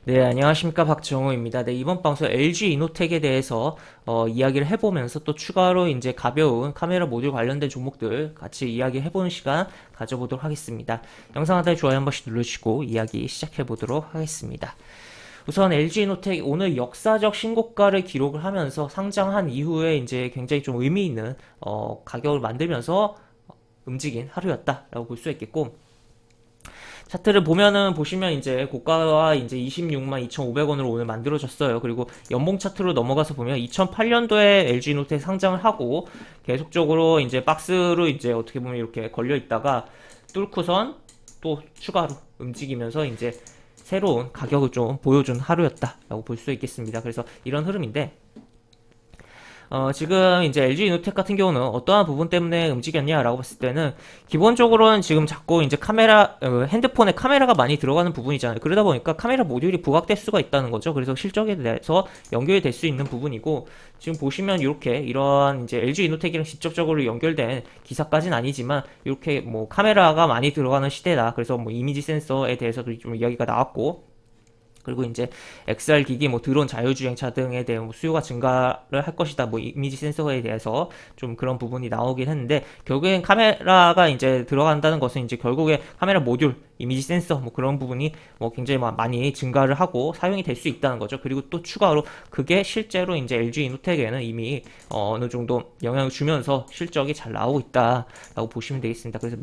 네, 안녕하십니까. 박정우입니다. 네, 이번 방송 LG 이노텍에 대해서 이야기를 해보면서 또 추가로 이제 가벼운 카메라 모듈 관련된 종목들 같이 이야기해보는 시간 가져보도록 하겠습니다. 영상 하단에 좋아요 한 번씩 눌러주시고 이야기 시작해보도록 하겠습니다. 우선 LG 이노텍 오늘 역사적 신고가를 기록을 하면서 상장한 이후에 이제 굉장히 좀 의미 있는 가격을 만들면서 움직인 하루였다라고 볼 수 있겠고, 차트를 보시면 이제 고가와 이제 26만 2,500원으로 오늘 만들어졌어요. 그리고 연봉 차트로 넘어가서 보면 2008년도에 LG노텍 상장을 하고 계속적으로 이제 박스로 이제 어떻게 보면 이렇게 걸려 있다가 뚫고선 또 추가로 움직이면서 이제 새로운 가격을 좀 보여준 하루였다라고 볼 수 있겠습니다. 그래서 이런 흐름인데, 지금 이제 LG 이노텍 같은 경우는 어떠한 부분 때문에 움직였냐라고 봤을 때는 기본적으로는 지금 자꾸 이제 핸드폰에 카메라가 많이 들어가는 부분이잖아요. 그러다 보니까 카메라 모듈이 부각될 수가 있다는 거죠. 그래서 실적에 대해서 연결이 될 수 있는 부분이고, 지금 보시면 이렇게 이러한 이제 LG 이노텍이랑 직접적으로 연결된 기사까지는 아니지만 이렇게 뭐 카메라가 많이 들어가는 시대다. 그래서 뭐 이미지 센서에 대해서도 좀 이야기가 나왔고, 그리고 이제 XR 기기, 뭐 드론, 자율주행차 등에 대한 뭐 수요가 증가를 할 것이다. 뭐 이미지 센서에 대해서 좀 그런 부분이 나오긴 했는데, 결국엔 카메라가 이제 들어간다는 것은 이제 결국에 카메라 모듈, 이미지 센서 뭐 그런 부분이 뭐 굉장히 많이 증가를 하고 사용이 될 수 있다는 거죠. 그리고 또 추가로 그게 실제로 이제 LG 이노텍에는 이미 어느 정도 영향을 주면서 실적이 잘 나오고 있다라고 보시면 되겠습니다. 그래서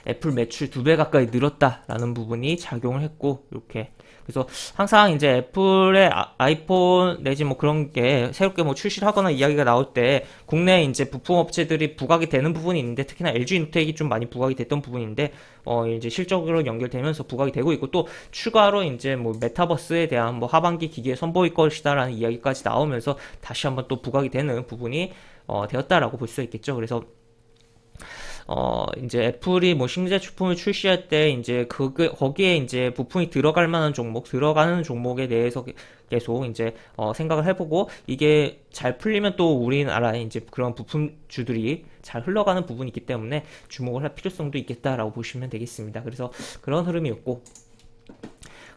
애플 매출 2배 가까이 늘었다라는 부분이 작용을 했고, 이렇게 그래서 항상 이제 애플의 아이폰 내지 뭐 그런 게 새롭게 뭐 출시를 하거나 이야기가 나올 때 국내 이제 부품 업체들이 부각이 되는 부분이 있는데, 특히나 LG 인텍이 좀 많이 부각이 됐던 부분인데 이제 실적으로 연결되면서 부각이 되고 있고, 또 추가로 이제 뭐 메타버스에 대한 뭐 하반기 기기에 선보일 것이다라는 이야기까지 나오면서 다시 한번 또 부각이 되는 부분이 되었다라고 볼 수 있겠죠. 그래서 이제 애플이 뭐 신제품을 출시할 때 이제 거기에 이제 부품이 들어갈 만한 들어가는 종목에 대해서 계속 이제 생각을 해보고, 이게 잘 풀리면 또 우리나라에 이제 그런 부품주들이 잘 흘러가는 부분이 있기 때문에 주목을 할 필요성도 있겠다라고 보시면 되겠습니다. 그래서 그런 흐름이었고,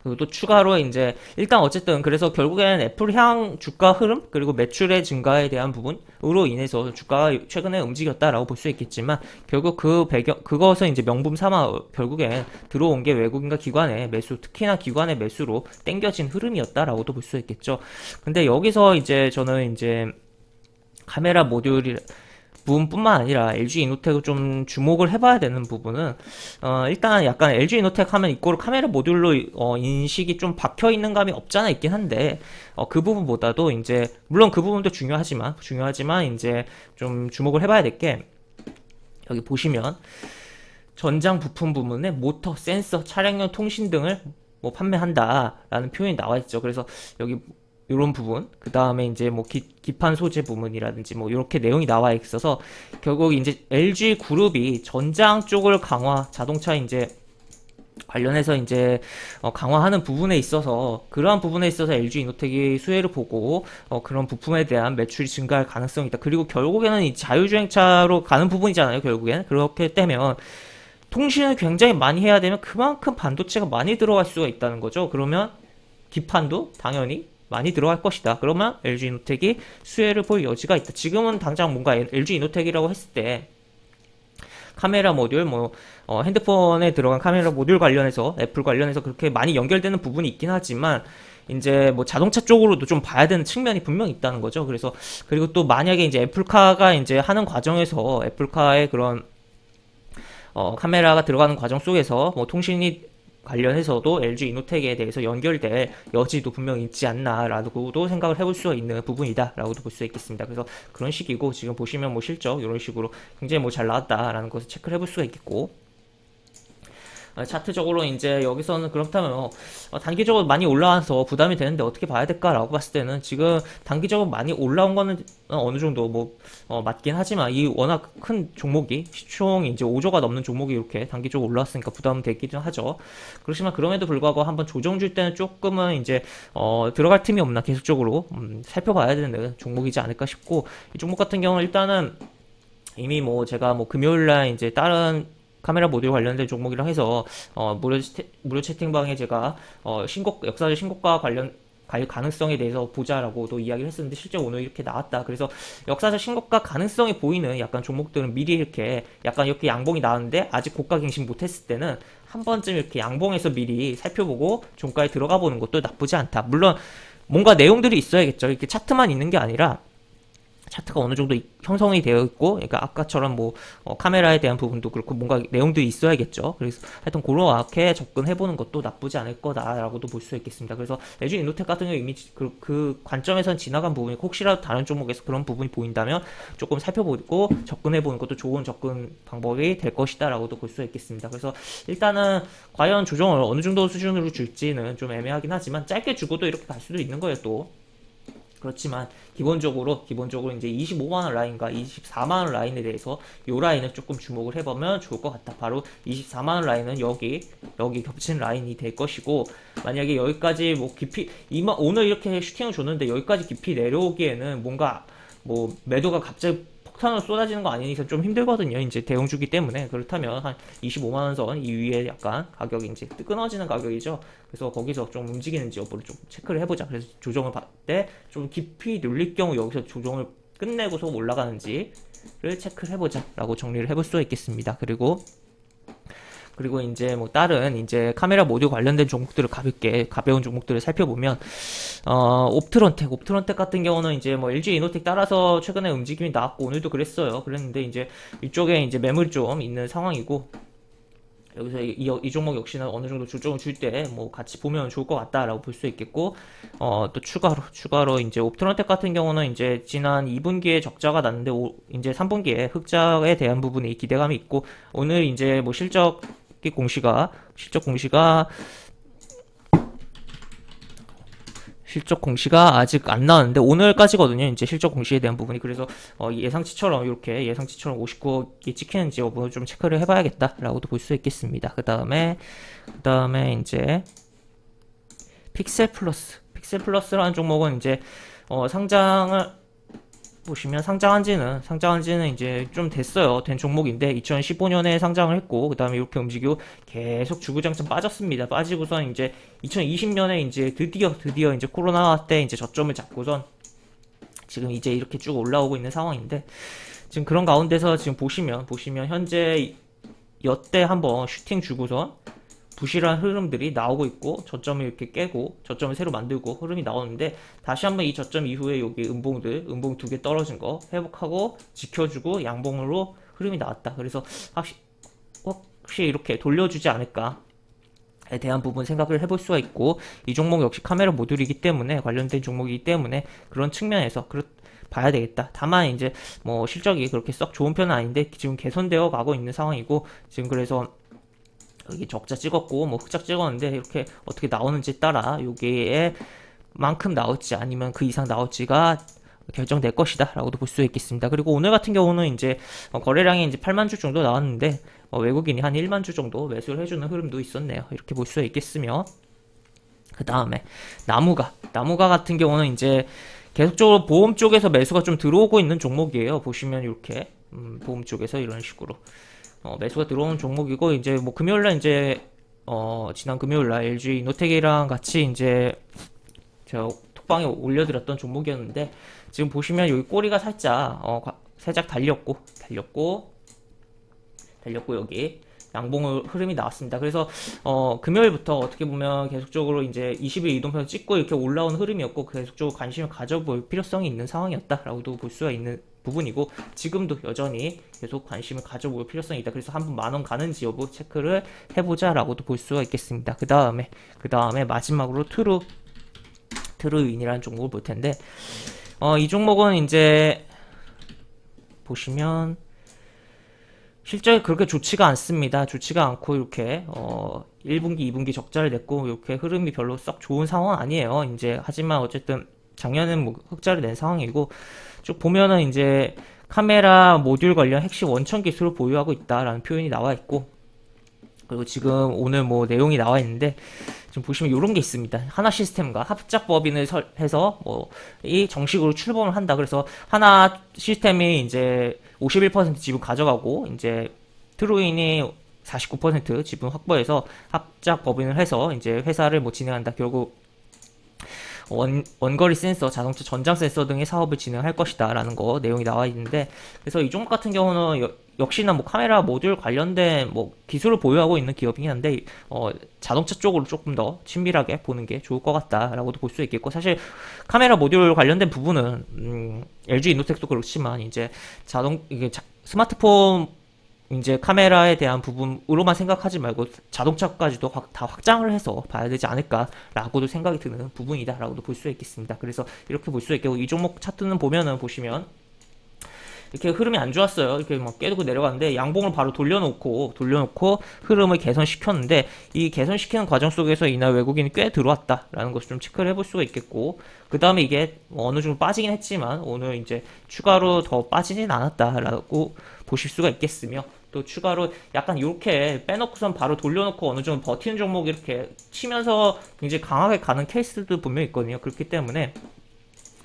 그리고 또 추가로 이제 일단 어쨌든 그래서 결국엔 애플 향 주가 흐름, 그리고 매출의 증가에 대한 부분으로 인해서 주가가 최근에 움직였다라고 볼 수 있겠지만, 결국 그것은 이제 명분 삼아 결국엔 들어온 게 외국인과 기관의 매수, 특히나 기관의 매수로 땡겨진 흐름이었다라고도 볼 수 있겠죠. 근데 여기서 이제 저는 이제 카메라 모듈이 부분뿐만 아니라 LG 이노텍을 좀 주목을 해봐야 되는 부분은, 일단 약간 LG 이노텍 하면 이거를 카메라 모듈로 인식이 좀 박혀 있는 감이 없잖아 있긴 한데, 그 부분보다도 이제 물론 그 부분도 중요하지만 이제 좀 주목을 해봐야 될 게, 여기 보시면 전장 부품 부문에 모터, 센서, 차량용 통신 등을 뭐 판매한다라는 표현이 나와 있죠. 그래서 여기 이런 부분, 그 다음에 이제 뭐 기판 소재 부분이라든지 뭐 이렇게 내용이 나와 있어서, 결국 이제 LG 그룹이 전장 쪽을 자동차 이제 관련해서 이제 강화하는 부분에 있어서, 그러한 부분에 있어서 LG 이노텍이 수혜를 보고 그런 부품에 대한 매출이 증가할 가능성이 있다. 그리고 결국에는 이 자율주행차로 가는 부분이잖아요. 결국엔 그렇게 되면 통신을 굉장히 많이 해야 되면 그만큼 반도체가 많이 들어갈 수가 있다는 거죠. 그러면 기판도 당연히 많이 들어갈 것이다. 그러면 LG 이노텍이 수혜를 볼 여지가 있다. 지금은 당장 뭔가 LG 이노텍이라고 했을 때 카메라 모듈, 핸드폰에 들어간 카메라 모듈 관련해서 애플 관련해서 그렇게 많이 연결되는 부분이 있긴 하지만, 이제 뭐 자동차 쪽으로도 좀 봐야 되는 측면이 분명히 있다는 거죠. 그래서 그리고 또 만약에 이제 애플카가 이제 하는 과정에서 애플카의 그런 카메라가 들어가는 과정 속에서 뭐 통신이 관련해서도 LG 이노텍에 대해서 연결될 여지도 분명히 있지 않나라고도 생각을 해볼 수 있는 부분이다라고도 볼 수 있겠습니다. 그래서 그런 식이고, 지금 보시면 뭐 실적 이런 식으로 굉장히 뭐 잘 나왔다라는 것을 체크를 해볼 수가 있겠고, 차트적으로 이제 여기서는 그렇다면 단기적으로 많이 올라와서 부담이 되는데 어떻게 봐야 될까라고 봤을 때는, 지금 단기적으로 많이 올라온 거는 어느 정도 뭐 맞긴 하지만, 이 워낙 큰 종목이 시총 이제 5조가 넘는 종목이 이렇게 단기적으로 올라왔으니까 부담되기는 하죠. 그렇지만 그럼에도 불구하고 한번 조정 줄 때는 조금은 이제 들어갈 틈이 없나 계속적으로 살펴봐야 되는 종목이지 않을까 싶고, 이 종목 같은 경우는 일단은 이미 뭐 제가 뭐 금요일날 이제 다른 카메라 모듈 관련된 종목이랑 해서 무료 채팅방에 제가 역사적 신고가 관련 갈 가능성에 대해서 보자라고도 이야기를 했었는데 실제 오늘 이렇게 나왔다. 그래서 역사적 신고가 가능성이 보이는 약간 종목들은 미리 이렇게 약간 이렇게 양봉이 나왔는데 아직 고가 갱신 못했을 때는 한 번쯤 이렇게 양봉에서 미리 살펴보고 종가에 들어가 보는 것도 나쁘지 않다. 물론 뭔가 내용들이 있어야겠죠. 이렇게 차트만 있는 게 아니라 차트가 어느 정도 형성이 되어 있고, 그러니까 아까처럼 뭐 카메라에 대한 부분도 그렇고 뭔가 내용들이 있어야겠죠. 그래서 하여튼 그렇게 접근해보는 것도 나쁘지 않을 거다라고도 볼 수 있겠습니다. 그래서 LG 이노텍 같은 경우 이미 그 관점에선 지나간 부분이 혹시라도 다른 종목에서 그런 부분이 보인다면 조금 살펴보고 접근해보는 것도 좋은 접근 방법이 될 것이다라고도 볼 수 있겠습니다. 그래서 일단은 과연 조정을 어느 정도 수준으로 줄지는 좀 애매하긴 하지만 짧게 주고도 이렇게 갈 수도 있는 거예요 또. 그렇지만 기본적으로 이제 25만원 라인과 24만원 라인에 대해서 요 라인을 조금 주목을 해보면 좋을 것 같다. 바로 24만원 라인은 여기 겹친 라인이 될 것이고, 만약에 여기까지 뭐 깊이 오늘 이렇게 슈팅을 줬는데 여기까지 깊이 내려오기에는 뭔가 뭐 매도가 갑자기 폭탄으로 쏟아지는 거 아닌 이상 좀 힘들거든요. 이제 대형주기 때문에. 그렇다면 한 25만원 선 이 위에 약간 가격이 이제 끊어지는 가격이죠. 그래서 거기서 좀 움직이는지 여부를 좀 체크를 해보자. 그래서 조정을 받을 때 좀 깊이 눌릴 경우 여기서 조정을 끝내고서 올라가는지를 체크를 해보자 라고 정리를 해볼 수 있겠습니다. 그리고 이제 뭐 다른 이제 카메라 모듈 관련된 종목들을 가벼운 종목들을 살펴보면 옵트론텍 같은 경우는 이제 뭐 LG 이노텍 따라서 최근에 움직임이 나왔고 오늘도 그랬는데 이제 이쪽에 이제 매물 좀 있는 상황이고, 여기서 이 종목 역시는 어느 정도 조정을 줄 때 뭐 같이 보면 좋을 것 같다라고 볼 수 있겠고, 또 추가로 이제 옵트론텍 같은 경우는 이제 지난 2분기에 적자가 났는데 이제 3분기에 흑자에 대한 부분이 기대감이 있고, 오늘 이제 뭐 실적 공시가 아직 안 나왔는데 오늘까지거든요. 이제 실적 공시에 대한 부분이. 그래서 예상치처럼 59억이 찍히는지 여부 좀 체크를 해봐야겠다라고도 볼 수 있겠습니다. 그 다음에 이제 픽셀 플러스라는 종목은 이제 상장을 보시면 상장한 지는 이제 좀 된 종목인데 2015년에 상장을 했고, 그 다음에 이렇게 움직이고 계속 주구장창 빠졌습니다. 빠지고선 이제 2020년에 이제 드디어 이제 코로나 때 이제 저점을 잡고선 지금 이제 이렇게 쭉 올라오고 있는 상황인데, 지금 그런 가운데서 지금 보시면 현재 여태 한번 슈팅 주고선 부실한 흐름들이 나오고 있고, 저점을 이렇게 깨고 저점을 새로 만들고 흐름이 나오는데, 다시 한번 이 저점 이후에 여기 음봉 2개 떨어진 거 회복하고 지켜주고 양봉으로 흐름이 나왔다. 그래서 혹시 이렇게 돌려주지 않을까에 대한 부분 생각을 해볼 수가 있고, 이 종목 역시 카메라 모듈이기 때문에 관련된 종목이기 때문에 그런 측면에서 봐야 되겠다. 다만 이제 뭐 실적이 그렇게 썩 좋은 편은 아닌데 지금 개선되어 가고 있는 상황이고, 지금 그래서 여기 적자 찍었고 뭐 흑자 찍었는데 이렇게 어떻게 나오는지 따라 여기에 만큼 나올지 아니면 그 이상 나올지가 결정될 것이다 라고도 볼 수 있겠습니다. 그리고 오늘 같은 경우는 이제 거래량이 이제 8만 주 정도 나왔는데 외국인이 한 1만 주 정도 매수를 해주는 흐름도 있었네요. 이렇게 볼 수 있겠으며, 그 다음에 나무가 같은 경우는 이제 계속적으로 보험 쪽에서 매수가 좀 들어오고 있는 종목이에요. 보시면 이렇게 보험 쪽에서 이런 식으로 매수가 들어오는 종목이고, 이제 뭐 금요일날 이제 지난 금요일날 LG 이노텍이랑 같이 이제 제가 톡방에 올려드렸던 종목이었는데, 지금 보시면 여기 꼬리가 살짝 달렸고 여기 양봉 흐름이 나왔습니다. 그래서 금요일부터 어떻게 보면 계속적으로 이제 20일 이동평 찍고 이렇게 올라온 흐름이었고, 계속적으로 관심을 가져볼 필요성이 있는 상황이었다라고도 볼 수가 있는 부분이고, 지금도 여전히 계속 관심을 가져볼 필요성이 있다. 그래서 한번 만원 가는지 여부 체크를 해보자라고도 볼 수가 있겠습니다. 그 다음에 마지막으로 트루윈이라는 종목을 볼 텐데, 이 종목은 이제 보시면 실적이 그렇게 좋지가 않습니다. 좋지가 않고 이렇게 1분기, 2분기 적자를 냈고 이렇게 흐름이 별로 썩 좋은 상황은 아니에요. 이제 하지만 어쨌든 작년에는 뭐 흑자를 낸 상황이고, 쭉 보면은 이제 카메라 모듈 관련 핵심 원천 기술을 보유하고 있다라는 표현이 나와 있고, 그리고 지금 오늘 뭐 내용이 나와 있는데 지금 보시면 이런 게 있습니다. 하나 시스템과 합작법인을 해서 이 정식으로 출범을 한다. 그래서 하나 시스템이 이제 51% 지분 가져가고, 이제 트루인이 49% 지분 확보해서 합작 법인을 해서 이제 회사를 뭐 진행한다. 결국 원거리 센서, 자동차 전장 센서 등의 사업을 진행할 것이다 라는 거 내용이 나와 있는데, 그래서 이 종목 같은 경우는 역시나 뭐 카메라 모듈 관련된 뭐 기술을 보유하고 있는 기업이긴 한데 자동차 쪽으로 조금 더 친밀하게 보는 게 좋을 것 같다라고도 볼 수 있겠고, 사실 카메라 모듈 관련된 부분은 LG 이노텍도 그렇지만 이제 스마트폰 이제 카메라에 대한 부분으로만 생각하지 말고 자동차까지도 다 확장을 해서 봐야 되지 않을까라고도 생각이 드는 부분이다라고도 볼 수 있겠습니다. 그래서 이렇게 볼 수 있고, 이 종목 차트는 보시면 이렇게 흐름이 안 좋았어요. 이렇게 막 깨고 내려갔는데 양봉을 바로 돌려놓고 흐름을 개선시켰는데, 이 개선시키는 과정 속에서 이날 외국인이 꽤 들어왔다라는 것을 좀 체크를 해볼 수가 있겠고, 그 다음에 이게 어느 정도 빠지긴 했지만 오늘 이제 추가로 더 빠지진 않았다라고 보실 수가 있겠으며, 또 추가로 약간 이렇게 빼놓고선 바로 돌려놓고 어느 정도 버티는 종목 이렇게 치면서 굉장히 강하게 가는 케이스도 분명히 있거든요. 그렇기 때문에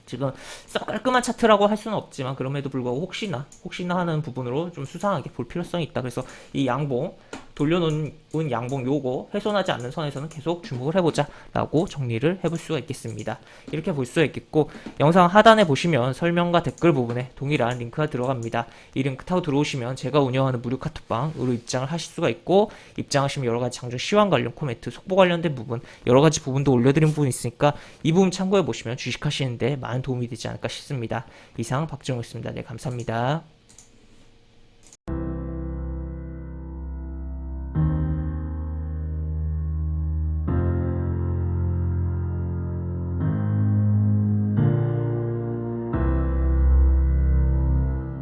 지금 썩 깔끔한 차트라고 할 수는 없지만, 그럼에도 불구하고 혹시나 하는 부분으로 좀 수상하게 볼 필요성이 있다. 그래서 이 양봉, 돌려놓은 양봉 요거 훼손하지 않는 선에서는 계속 주목을 해보자 라고 정리를 해볼 수가 있겠습니다. 이렇게 볼 수가 있겠고, 영상 하단에 보시면 설명과 댓글 부분에 동일한 링크가 들어갑니다. 이 링크 타고 들어오시면 제가 운영하는 무료 카톡방으로 입장을 하실 수가 있고, 입장하시면 여러가지 장중 시황 관련 코멘트, 속보 관련된 부분, 여러가지 부분도 올려드린 부분이 있으니까 이 부분 참고해 보시면 주식하시는데 많은 도움이 되지 않을까 싶습니다. 이상 박정우였습니다. 네, 감사합니다.